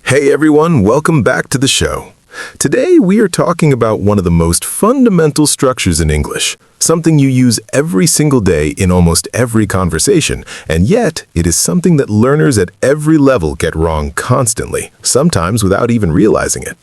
Hey everyone, welcome back to the show. Today we are talking about one of the most fundamental structures in English, something you use every single day in almost every conversation, and yet it is something that learners at every level get wrong constantly, sometimes without even realizing it.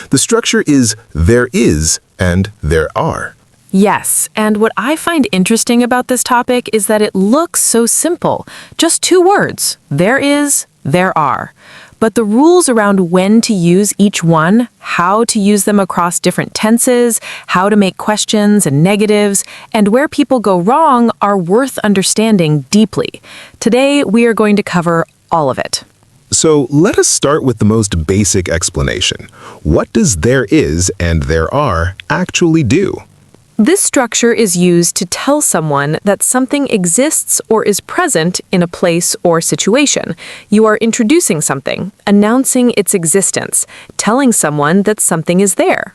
The structure is there is and there are. Yes, and what I find interesting about this topic is that it looks so simple. Just two words, there is, there are. But the rules around when to use each one, how to use them across different tenses, how to make questions and negatives, and where people go wrong are worth understanding deeply. Today, we are going to cover all of it. So let us start with the most basic explanation. What does there is and there are actually do? This structure is used to tell someone that something exists or is present in a place or situation. You are introducing something, announcing its existence, telling someone that something is there.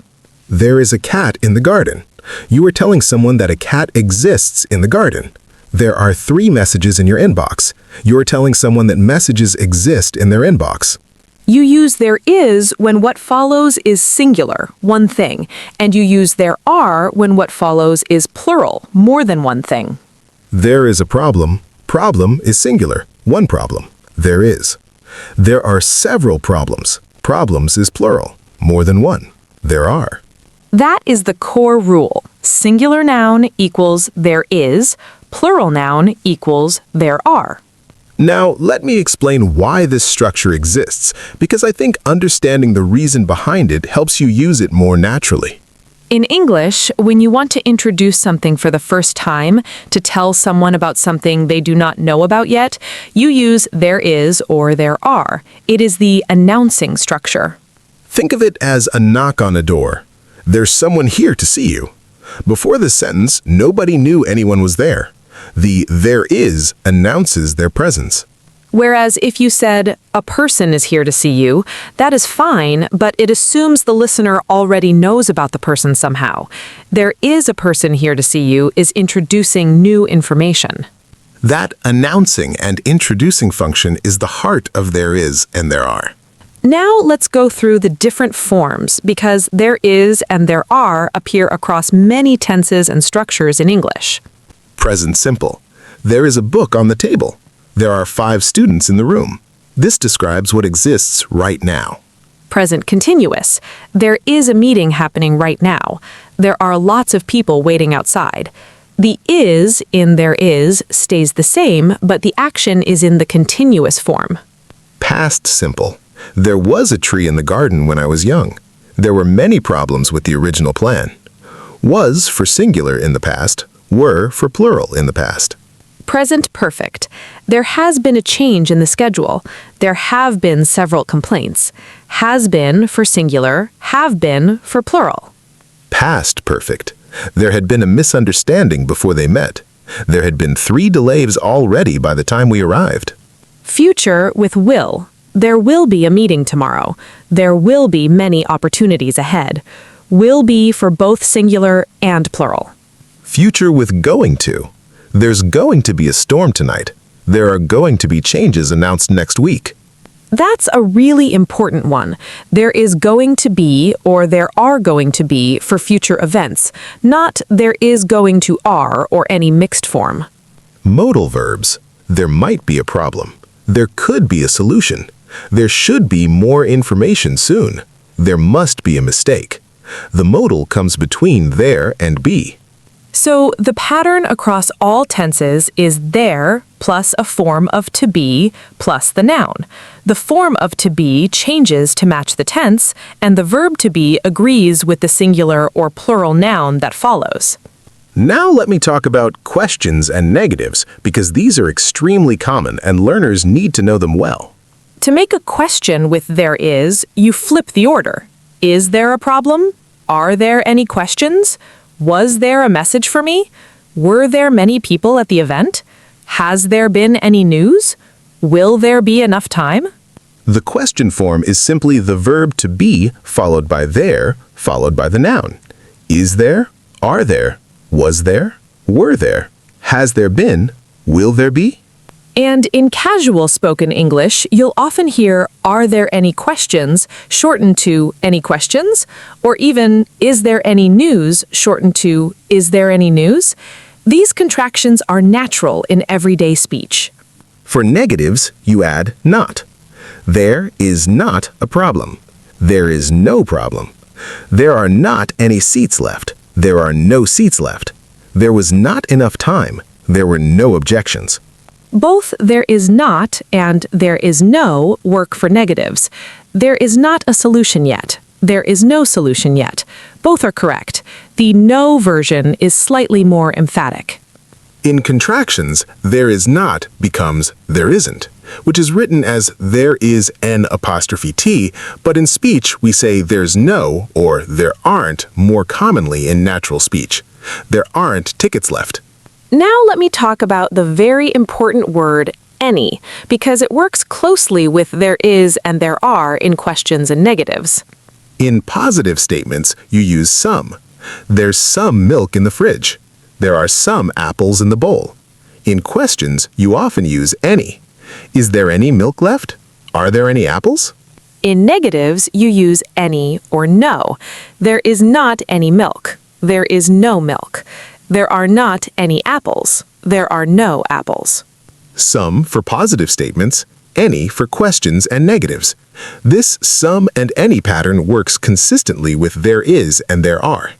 There is a cat in the garden. You are telling someone that a cat exists in the garden. There are 3 messages in your inbox. You are telling someone that messages exist in their inbox. You use there is when what follows is singular, one thing, and you use there are when what follows is plural, more than one thing. There is a problem. Problem is singular, one problem. There is. There are several problems. Problems is plural, more than one. There are. That is the core rule. Singular noun equals there is, plural noun equals there are. Now, let me explain why this structure exists, because I think understanding the reason behind it helps you use it more naturally. In English, when you want to introduce something for the first time, to tell someone about something they do not know about yet, you use there is or there are. It is the announcing structure. Think of it as a knock on a door. There's someone here to see you. Before this sentence, nobody knew anyone was there. The there is announces their presence. Whereas if you said, a person is here to see you, that is fine, but it assumes the listener already knows about the person somehow. There is a person here to see you is introducing new information. That announcing and introducing function is the heart of there is and there are. Now let's go through the different forms, because there is and there are appear across many tenses and structures in English. Present simple. There is a book on the table. There are 5 students in the room. This describes what exists right now. Present continuous. There is a meeting happening right now. There are lots of people waiting outside. The is in there is stays the same, but the action is in the continuous form. Past simple. There was a tree in the garden when I was young. There were many problems with the original plan. Was for singular in the past. Were for plural in the past. Present perfect. There has been a change in the schedule. There have been several complaints. Has been for singular, have been for plural. Past perfect. There had been a misunderstanding before they met. There had been 3 delays already by the time we arrived. Future with will. There will be a meeting tomorrow. There will be many opportunities ahead. Will be for both singular and plural. Future with going to. There's going to be a storm tonight. There are going to be changes announced next week. That's a really important one. There is going to be or there are going to be for future events, not there is going to are or any mixed form. Modal verbs. There might be a problem. There could be a solution. There should be more information soon. There must be a mistake. The modal comes between there and be. So the pattern across all tenses is there plus a form of to be plus the noun. The form of to be changes to match the tense, and the verb to be agrees with the singular or plural noun that follows. Now let me talk about questions and negatives, because these are extremely common and learners need to know them well. To make a question with there is, you flip the order. Is there a problem? Are there any questions? Was there a message for me? Were there many people at the event? Has there been any news? Will there be enough time? The question form is simply the verb to be followed by there, followed by the noun. Is there? Are there? Was there? Were there? Has there been? Will there be? And in casual spoken English, you'll often hear, "Are there any questions?" shortened to "Any questions?" Or even, "Is there any news?" shortened to "Is there any news?" These contractions are natural in everyday speech. For negatives, you add not. There is not a problem. There is no problem. There are not any seats left. There are no seats left. There was not enough time. There were no objections. Both "there is not" and "there is no" work for negatives. There is not a solution yet. There is no solution yet. Both are correct. The no version is slightly more emphatic. In contractions, there is not becomes there isn't, which is written as there is an apostrophe T, but in speech we say there's no or there aren't more commonly in natural speech. There aren't tickets left. Now let me talk about the very important word any, because it works closely with there is and there are in questions and negatives. In positive statements, you use some. There's some milk in the fridge. There are some apples in the bowl. In questions, you often use any. Is there any milk left? Are there any apples? In negatives, you use any or no. There is not any milk. There is no milk. There are not any apples. There are no apples. Some for positive statements, any for questions and negatives. This some and any pattern works consistently with there is and there are.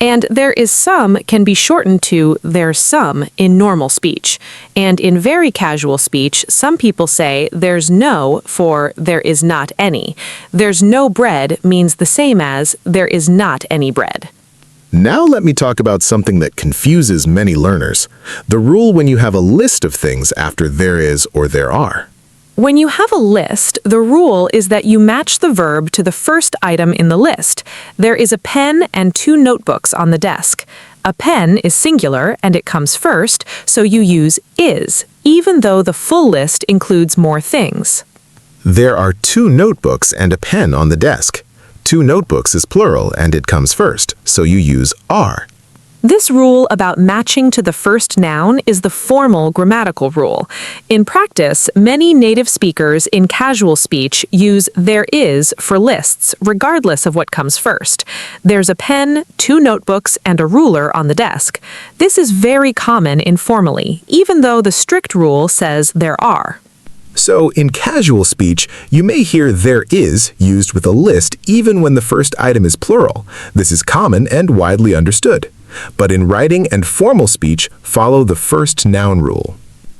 And there is some can be shortened to there's some in normal speech. And in very casual speech, some people say there's no for there is not any. There's no bread means the same as there is not any bread. Now let me talk about something that confuses many learners. The rule when you have a list of things after there is or there are. When you have a list, the rule is that you match the verb to the first item in the list. There is a pen and 2 notebooks on the desk. A pen is singular and it comes first, so you use is, even though the full list includes more things. There are 2 notebooks and a pen on the desk. 2 notebooks is plural and it comes first, so you use are. This rule about matching to the first noun is the formal grammatical rule. In practice, many native speakers in casual speech use there is for lists, regardless of what comes first. There's a pen, 2 notebooks, and a ruler on the desk. This is very common informally, even though the strict rule says there are. So, in casual speech, you may hear there is used with a list even when the first item is plural. This is common and widely understood. But in writing and formal speech, follow the first noun rule.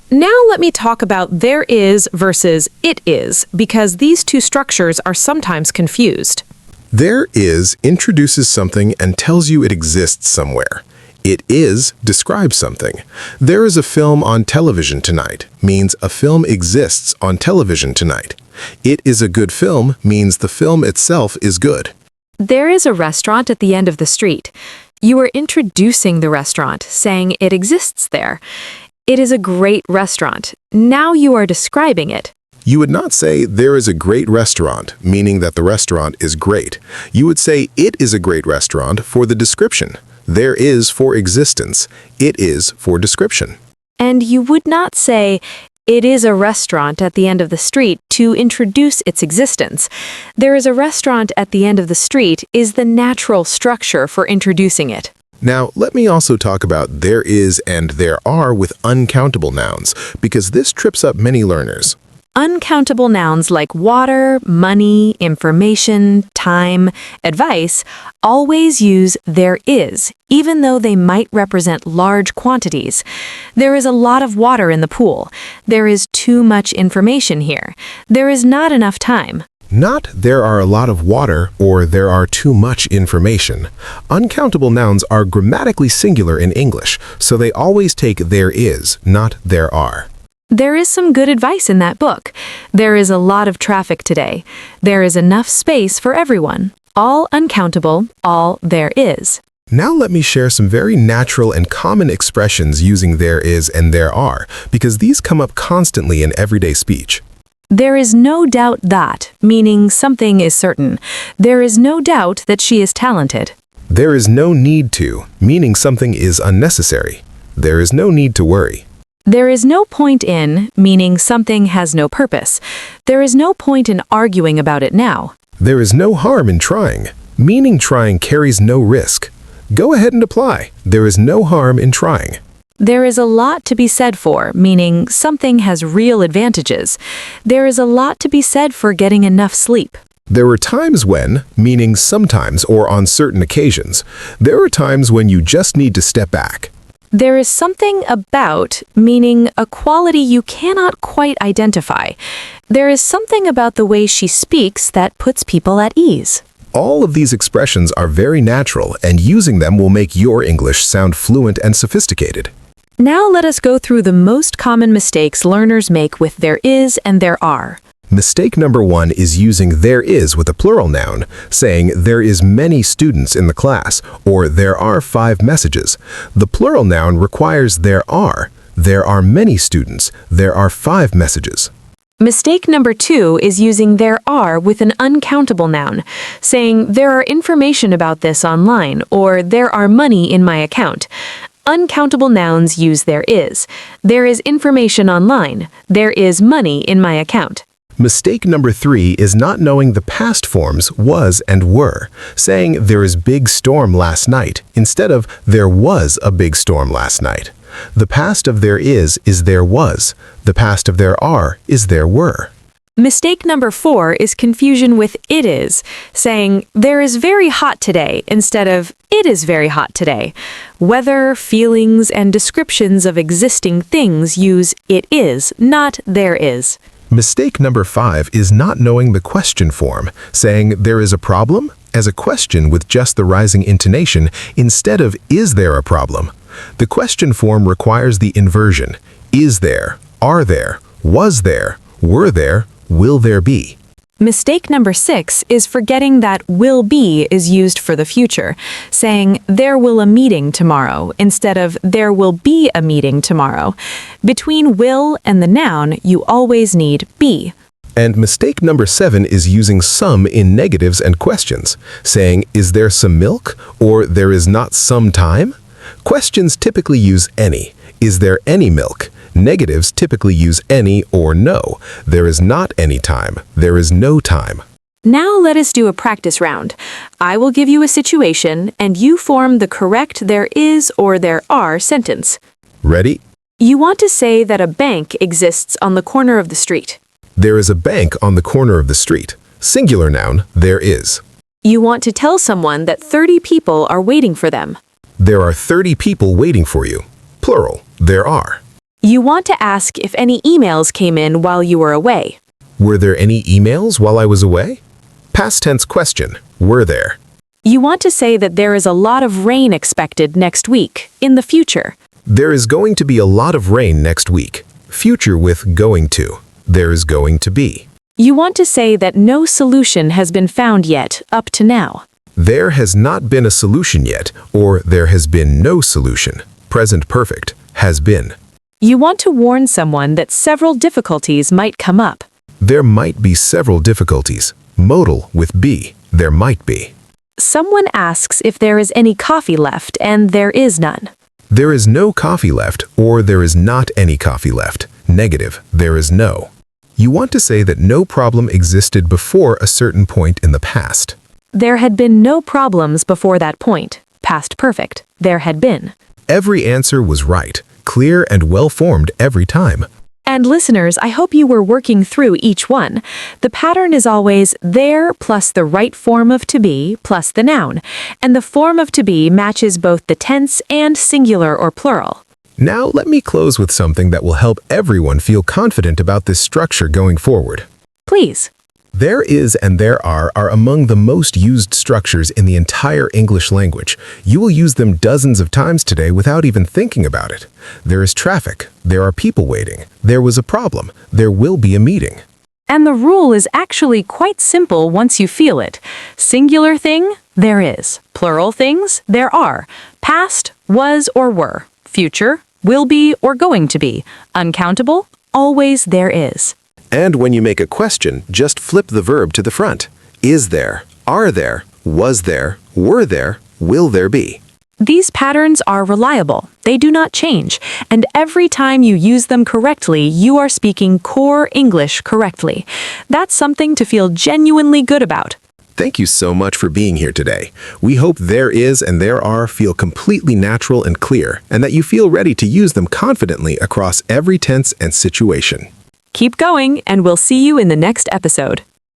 Now let me talk about there is versus it is, because these 2 structures are sometimes confused. There is introduces something and tells you it exists somewhere. It is describes something. There is a film on television tonight means a film exists on television tonight. It is a good film means the film itself is good. There is a restaurant at the end of the street. You are introducing the restaurant, saying it exists there. It is a great restaurant. Now you are describing it. You would not say there is a great restaurant, meaning that the restaurant is great. You would say it is a great restaurant for the description. There is for existence. It is for description. And you would not say, it is a restaurant at the end of the street to introduce its existence. There is a restaurant at the end of the street is the natural structure for introducing it. Now, let me also talk about there is and there are with uncountable nouns, because this trips up many learners. Uncountable nouns like water, money, information, time, advice always use there is, even though they might represent large quantities. There is a lot of water in the pool. There is too much information here. There is not enough time. Not there are a lot of water or there are too much information. Uncountable nouns are grammatically singular in English, so they always take there is, not there are. There is some good advice in that book. There is a lot of traffic today. There is enough space for everyone. All uncountable, all there is. Now let me share some very natural and common expressions using there is and there are, because these come up constantly in everyday speech. There is no doubt that, meaning something is certain. There is no doubt that she is talented. There is no need to, meaning something is unnecessary. There is no need to worry. There is no point in, meaning something has no purpose. There is no point in arguing about it now. There is no harm in trying, meaning trying carries no risk. Go ahead and apply. There is no harm in trying. There is a lot to be said for, meaning something has real advantages. There is a lot to be said for getting enough sleep. There are times when, meaning sometimes or on certain occasions. There are times when you just need to step back. There is something about, meaning a quality you cannot quite identify. There is something about the way she speaks that puts people at ease. All of these expressions are very natural, and using them will make your English sound fluent and sophisticated. Now let us go through the most common mistakes learners make with there is and there are. Mistake number 1 is using there is with a plural noun, saying there is many students in the class, or there are 5 messages. The plural noun requires there are. There are many students. There are 5 messages. Mistake number 2 is using there are with an uncountable noun, saying there are information about this online, or there are money in my account. Uncountable nouns use there is. There is information online. There is money in my account. Mistake number 3 is not knowing the past forms was and were, saying there is big storm last night instead of there was a big storm last night. The past of there is there was. The past of there are is there were. Mistake number 4 is confusion with it is, saying there is very hot today instead of it is very hot today. Weather, feelings, and descriptions of existing things use it is, not there is. Mistake number 5 is not knowing the question form, saying there is a problem as a question with just the rising intonation instead of is there a problem. The question form requires the inversion. Is there, are there, was there, were there, will there be. Mistake number 6 is forgetting that will be is used for the future, saying there will a meeting tomorrow instead of there will be a meeting tomorrow. Between will and the noun, you always need be. And mistake number 7 is using some in negatives and questions, saying is there some milk or there is not some time? Questions typically use any. Is there any milk? Negatives typically use any or no. There is not any time. There is no time. Now let us do a practice round. I will give you a situation, and you form the correct there is or there are sentence. Ready? You want to say that a bank exists on the corner of the street. There is a bank on the corner of the street. Singular noun, there is. You want to tell someone that 30 people are waiting for them. There are 30 people waiting for you. Plural, there are. You want to ask if any emails came in while you were away. Were there any emails while I was away? Past tense question, were there? You want to say that there is a lot of rain expected next week, in the future. There is going to be a lot of rain next week. Future with going to. There is going to be. You want to say that no solution has been found yet, up to now. There has not been a solution yet, or there has been no solution. Present perfect, has been. You want to warn someone that several difficulties might come up. There might be several difficulties. Modal with be, there might be. Someone asks if there is any coffee left, and there is none. There is no coffee left, or there is not any coffee left. Negative, there is no. You want to say that no problem existed before a certain point in the past. There had been no problems before that point. Past perfect. There had been. Every answer was right, clear and well-formed every time. And listeners, I hope you were working through each one. The pattern is always there plus the right form of to be plus the noun, and the form of to be matches both the tense and singular or plural. Now let me close with something that will help everyone feel confident about this structure going forward. Please. There is and there are among the most used structures in the entire English language. You will use them dozens of times today without even thinking about it. There is traffic. There are people waiting. There was a problem. There will be a meeting. And the rule is actually quite simple once you feel it. Singular thing, there is. Plural things, there are. Past, was or were. Future, will be or going to be. Uncountable, always there is. And when you make a question, just flip the verb to the front. Is there, are there, was there, were there, will there be. These patterns are reliable, they do not change, and every time you use them correctly, you are speaking core English correctly. That's something to feel genuinely good about. Thank you so much for being here today. We hope there is and there are feel completely natural and clear, and that you feel ready to use them confidently across every tense and situation. Keep going, and we'll see you in the next episode.